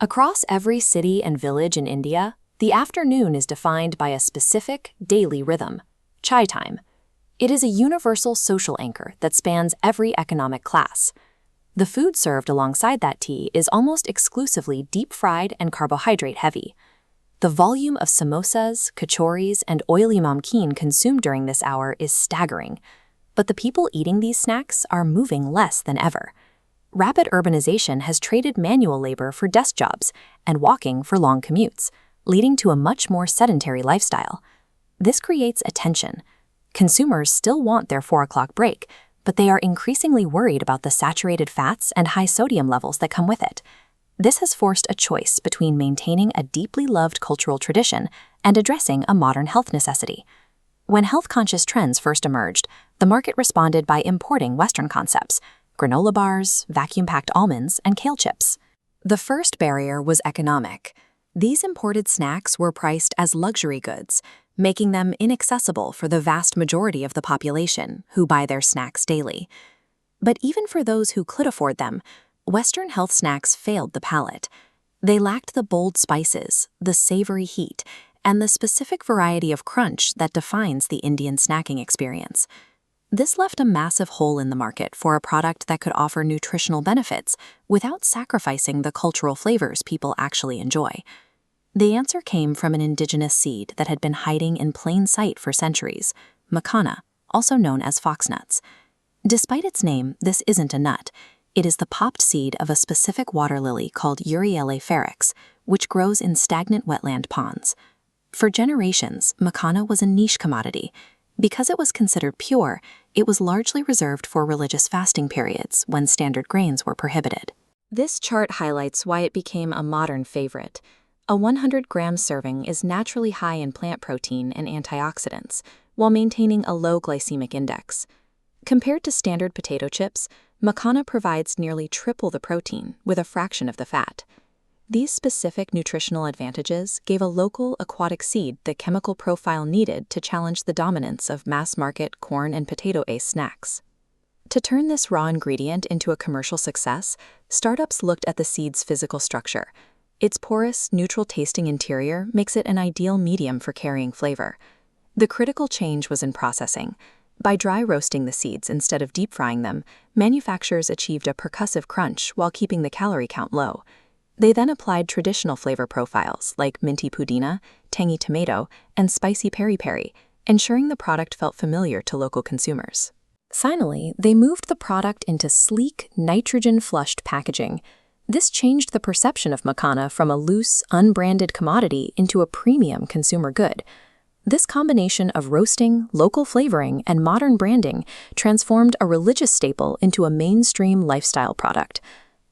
Across every city and village in India, the afternoon is defined by a specific daily rhythm, chai time. It is a universal social anchor that spans every economic class. The food served alongside that tea is almost exclusively deep-fried and carbohydrate-heavy. The volume of samosas, kachoris, and oily namkeen consumed during this hour is staggering. But the people eating these snacks are moving less than ever. Rapid urbanization has traded manual labor for desk jobs and walking for long commutes, leading to a much more sedentary lifestyle. This creates a tension. Consumers still want their 4 o'clock break, but they are increasingly worried about the saturated fats and high sodium levels that come with it. This has forced a choice between maintaining a deeply loved cultural tradition and addressing a modern health necessity. When health-conscious trends first emerged, the market responded by importing Western concepts: granola bars, vacuum-packed almonds, and kale chips. The first barrier was economic. These imported snacks were priced as luxury goods, making them inaccessible for the vast majority of the population who buy their snacks daily. But even for those who could afford them, Western health snacks failed the palate. They lacked the bold spices, the savory heat, and the specific variety of crunch that defines the Indian snacking experience. This left a massive hole in the market for a product that could offer nutritional benefits without sacrificing the cultural flavors people actually enjoy. The answer came from an indigenous seed that had been hiding in plain sight for centuries: Makhana, also known as foxnuts. Despite its name, this isn't a nut. It is the popped seed of a specific water lily called Uriella ferox, which grows in stagnant wetland ponds. For generations, Makhana was a niche commodity. Because it was considered pure, it was largely reserved for religious fasting periods when standard grains were prohibited. This chart highlights why it became a modern favorite. A 100-gram serving is naturally high in plant protein and antioxidants, while maintaining a low glycemic index. Compared to standard potato chips, Makhana provides nearly triple the protein with a fraction of the fat. These specific nutritional advantages gave a local aquatic seed the chemical profile needed to challenge the dominance of mass-market corn and potato-based snacks. To turn this raw ingredient into a commercial success, startups looked at the seed's physical structure. Its porous, neutral-tasting interior makes it an ideal medium for carrying flavor. The critical change was in processing. By dry roasting the seeds instead of deep-frying them, manufacturers achieved a percussive crunch while keeping the calorie count low. They then applied traditional flavor profiles like minty pudina, tangy tomato, and spicy peri-peri, ensuring the product felt familiar to local consumers. Finally, they moved the product into sleek, nitrogen-flushed packaging. This changed the perception of Makhana from a loose, unbranded commodity into a premium consumer good. This combination of roasting, local flavoring, and modern branding transformed a religious staple into a mainstream lifestyle product.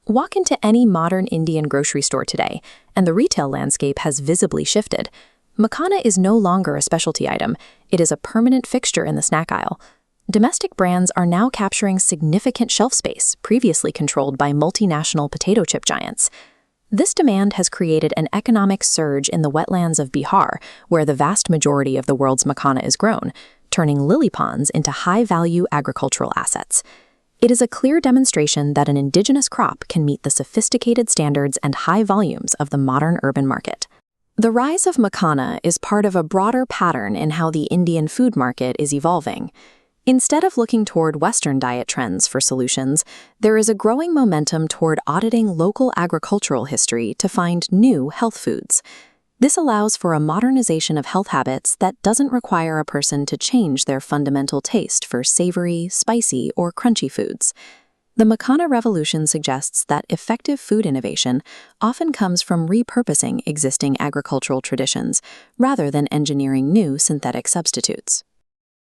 Walk into any modern Indian grocery store today, and the retail landscape has visibly shifted. Makhana is no longer a specialty item. It is a permanent fixture in the snack aisle. Domestic brands are now capturing significant shelf space previously controlled by multinational potato chip giants. This demand has created an economic surge in the wetlands of Bihar, where the vast majority of the world's Makhana is grown, turning lily ponds into high-value agricultural assets. It is a clear demonstration that an indigenous crop can meet the sophisticated standards and high volumes of the modern urban market. The rise of Makhana is part of a broader pattern in how the Indian food market is evolving. Instead of looking toward Western diet trends for solutions, there is a growing momentum toward auditing local agricultural history to find new health foods. This allows for a modernization of health habits that doesn't require a person to change their fundamental taste for savory, spicy, or crunchy foods. The Makhana revolution suggests that effective food innovation often comes from repurposing existing agricultural traditions rather than engineering new synthetic substitutes.